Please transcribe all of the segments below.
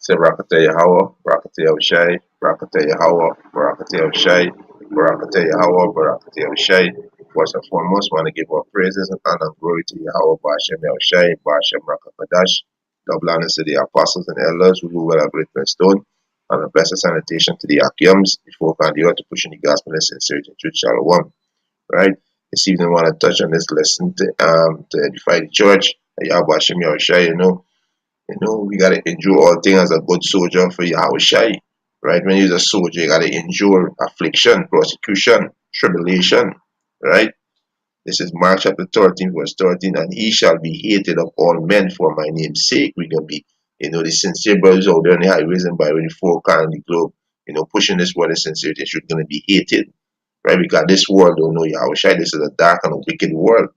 Say Barakatah Yahawah, Barakatah Yahushai, Barakatah Yahawah, Barakatah Yahushai, Barakatah Yahawah, Barakatah Yahushai. First and foremost, want to give our praises and honor and glory to Yahweh, Ba'ashem Yahushai, Ba'ashem Rakakadash. Double honors to the apostles and elders who rule well a great stone, and a blessed sanitation to the Akiums before God the earth to push in the gospel and sincerity and truth. Shalom. Right? This evening, I want to touch on this lesson to edify the church. Yahweh Hashem Yahushai, we gotta endure all things as a good soldier for Yahawashi. Right? When you're a soldier, you gotta endure affliction, persecution, tribulation. Right? This is Mark chapter 13, verse 13. And he shall be hated of all men for my name's sake. We're gonna be, the sincere brothers out there in the highways and byways, the four corners of the globe, pushing this word of sincerity, should gonna be hated. Right? Because this world don't know Yahawashi. This is a dark and a wicked world.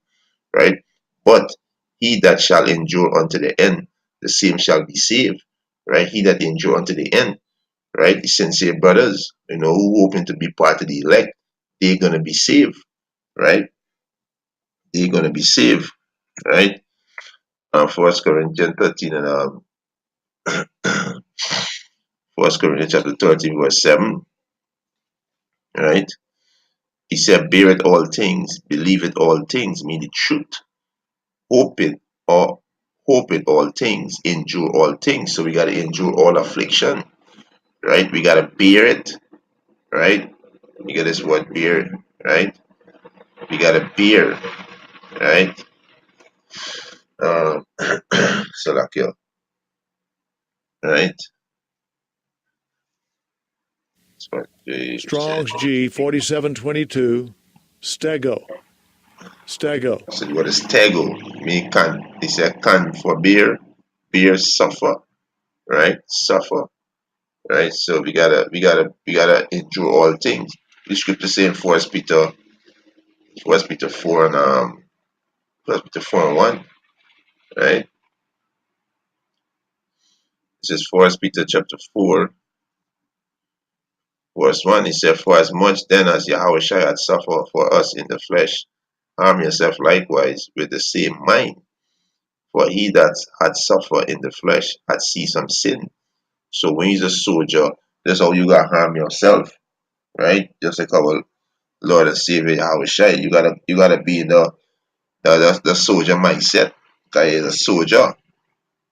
Right? But he that shall endure unto the end, the same shall be saved. Right? He that endure unto the end, right? The sincere brothers, who hoping to be part of the elect, they're gonna be saved, right? They're gonna be saved, right? First Corinthians 13 and First Corinthians chapter 13, verse 7, right? He said, bear it all things, believe it all things, mean the truth, hope it or hope it all things, endure all things. So we gotta endure all affliction, right? We gotta bear it, right? You get this word bear, right? We gotta bear, right? Salakio, right? That's what they said. Strong's G 4722, stego. Stego. So what is tego? Me can. He said can for bear, bear suffer, right? Suffer, right? So we gotta endure all things. The scripture saying First Peter 4 and 1, right? This is First Peter chapter 4, verse 1. He said, for as much then as Yahweh had suffered for us in the flesh, arm yourself likewise with the same mind. For he that had suffered in the flesh had ceased from sin. So when you're a soldier, that's how you gotta harm yourself, right? Just like our Lord and Savior Yahweh Shai. You gotta be in the soldier mindset. Because you're a soldier,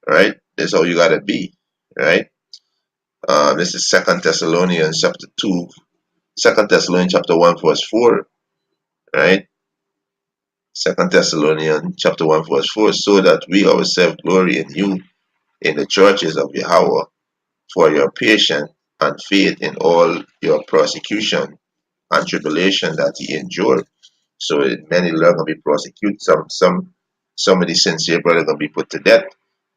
right? That's how you gotta be, right? This is Second Thessalonians chapter 2, Second Thessalonians chapter 1, verse 4, right? Second Thessalonians chapter 1, verse 4, so that we ourselves glory in you in the churches of Yahweh for your patience and faith in all your persecution and tribulation that ye endure. So many are gonna be prosecuted. Some of the sincere brothers gonna be put to death.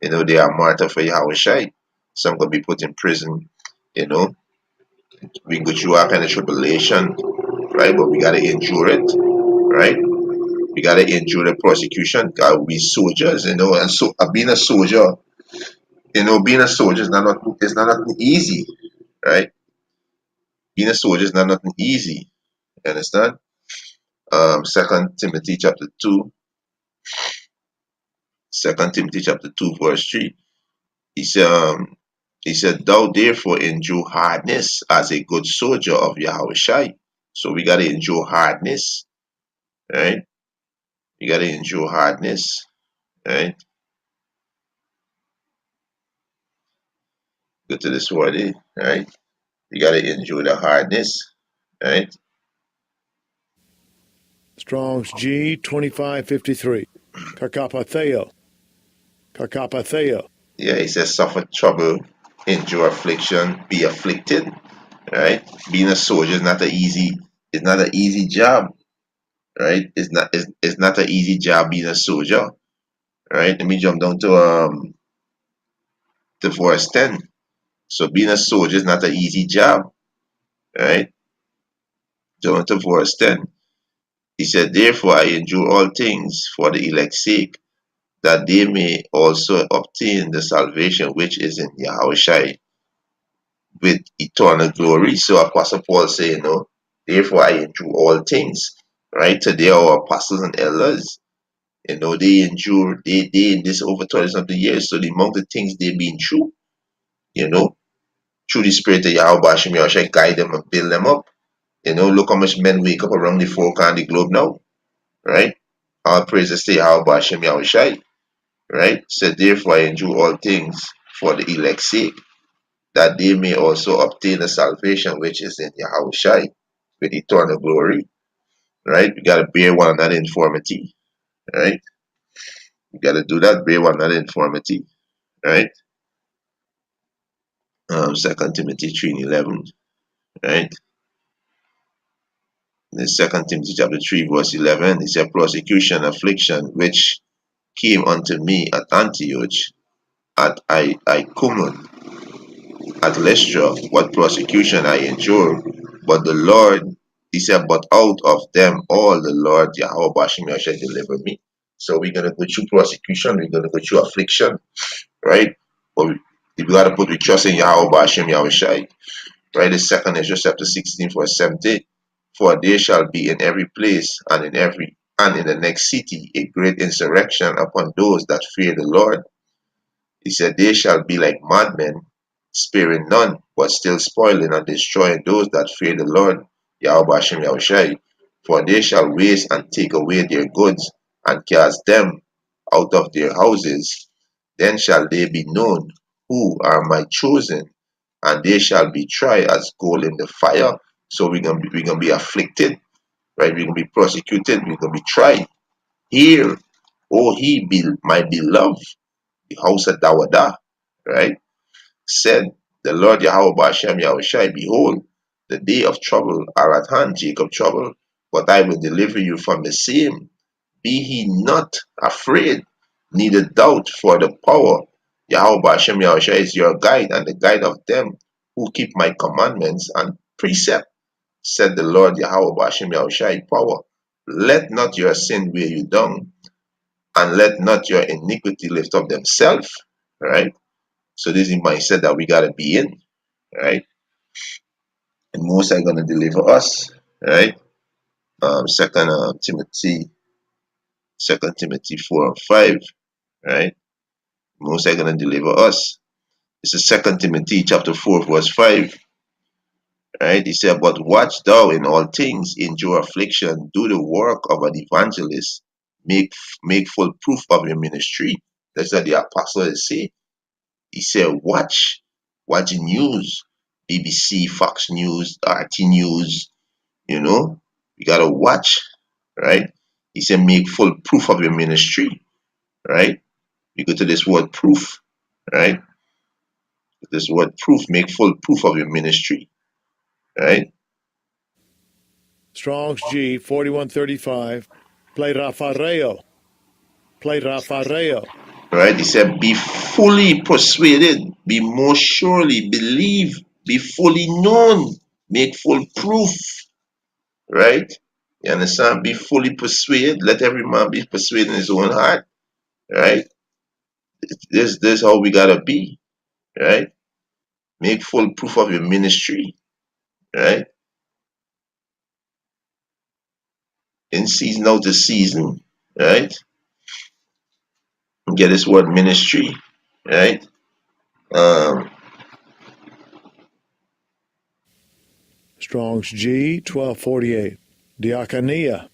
They are martyred for Yahweh Shai. Some gonna be put in prison. You know, we go through our kind of tribulation, right? But we gotta endure it, right? We gotta endure the persecution. God, we soldiers, and so being a soldier, being a soldier is not nothing easy, right? Being a soldier is not nothing easy. You understand? Second Timothy chapter 2, Second Timothy chapter 2, verse 3. He said, thou therefore endure hardness as a good soldier of Yahweh Shai. So we gotta endure hardness, right? We gotta endure hardness, right? Go to this word, right? You gotta endure the hardness, right? Strong's G 2553, kakapatheo. Kakapatheo. Yeah, he says suffer trouble, endure affliction, be afflicted, right? Being a soldier is not an easy job, right? It's not an easy job being a soldier, right? Let me jump down to verse 10. So being a soldier is not an easy job, right? Jump to verse 10. He said, therefore I endure all things for the elect's sake, that they may also obtain the salvation which is in Yahweh Shai with eternal glory. So Apostle Paul say, therefore I endure all things. Right? Today our apostles and elders, they endure, they in this over 20 something years. So the amount of things they've been through, you know, through the Spirit of Yahweh Hashem Yahushai, guide them and build them up. Look how much men wake up around the four corners of the globe now, right? All praises to Yahweh Hashem Yahushai, right? So therefore I endure all things for the elect's sake, that they may also obtain the salvation which is in Yahushai with eternal glory, right? We got to bear one another infirmity, right? We got to do that, bear one another infirmity, right? 2 Timothy 3 and 11, right? In 2 Timothy chapter 3 verse 11, it said, persecution, affliction, which came unto me at Antioch, at Iconium, at Lystra, what persecution I endured. But the Lord, he said, but out of them all the Lord Yahweh Bashim Yahshua delivered me. So we're going to go through persecution, we're going to go through affliction, right? But we got to put the trust in Yahweh Bashim Yahshua, right? The second is just chapter 16 verse 17. For there shall be in every place and in the next city a great insurrection upon those that fear the Lord. He said, they shall be like madmen, sparing none, but still spoiling and destroying those that fear the Lord, Yahweh Hashem Yahushai. For they shall waste and take away their goods, and cast them out of their houses. Then shall they be known who are my chosen, and they shall be tried as gold in the fire. So we're gonna be afflicted, right? We're gonna be persecuted, we're gonna be tried. Here, oh he be my beloved, the house of Dawada, right? Said the Lord Yahweh Bashem Yahushai, behold, the day of trouble are at hand, Jacob trouble, but I will deliver you from the same. Be he not afraid, neither doubt, for the power. Yahweh Bashem Yahushai is your guide and the guide of them who keep my commandments and precept, said the Lord Yahweh Bashem Yahushai, power. Let not your sin weigh you down, and let not your iniquity lift up themselves, right? So this is the mindset that we gotta be in, right? And most are gonna deliver us, right? Second Timothy, 2 Timothy 4 and 5, right? Most are gonna deliver us. This is 2 Timothy chapter 4 verse 5, right? He said, "But watch thou in all things, endure affliction, do the work of an evangelist, make make full proof of your ministry." That's what the apostle say. He said, watch the news, BBC, Fox News, RT News, you got to watch, right? He said, make full proof of your ministry, right? You go to this word proof, right? This word proof, make full proof of your ministry, right? Strong's G 4135. Play Rafareo. Play Rafareo. Right? He said, be fully persuaded, be more surely, believe, be fully known, make full proof, right? You understand? Be fully persuaded. Let every man be persuaded in his own heart, right? This how we gotta be, right? Make full proof of your ministry, right? In season, out of season, right? Get this word ministry, right? Um, Strong's G 1248. Diakonia.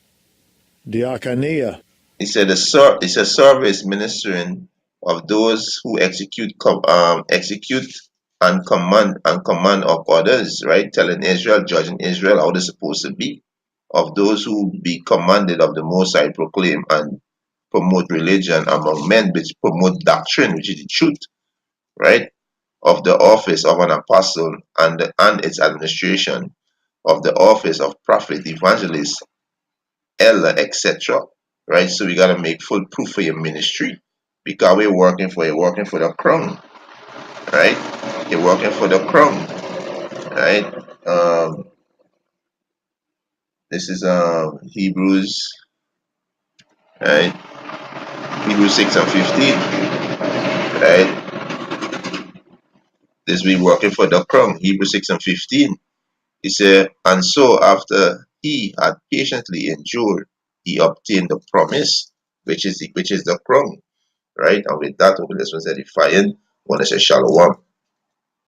Diakonia. He said it's a service ministering of those who execute and command of others, right? Telling Israel, judging Israel how they're supposed to be, of those who be commanded of the Most High, proclaim and promote religion among men, which promote doctrine, which is the truth, right? Of the office of an apostle and its administration, of the office of prophet, evangelist, elder, etc. Right? So we gotta make full proof for your ministry because you're working for the crown, right? You're working for the crown, right? This is Hebrews, right? Hebrews 6 and 15, right? This we working for the crown. Hebrews 6 and 15. He said, and so after he had patiently endured, he obtained the promise, which is the crown, right? And with that, this was edifying. I want to say shalom.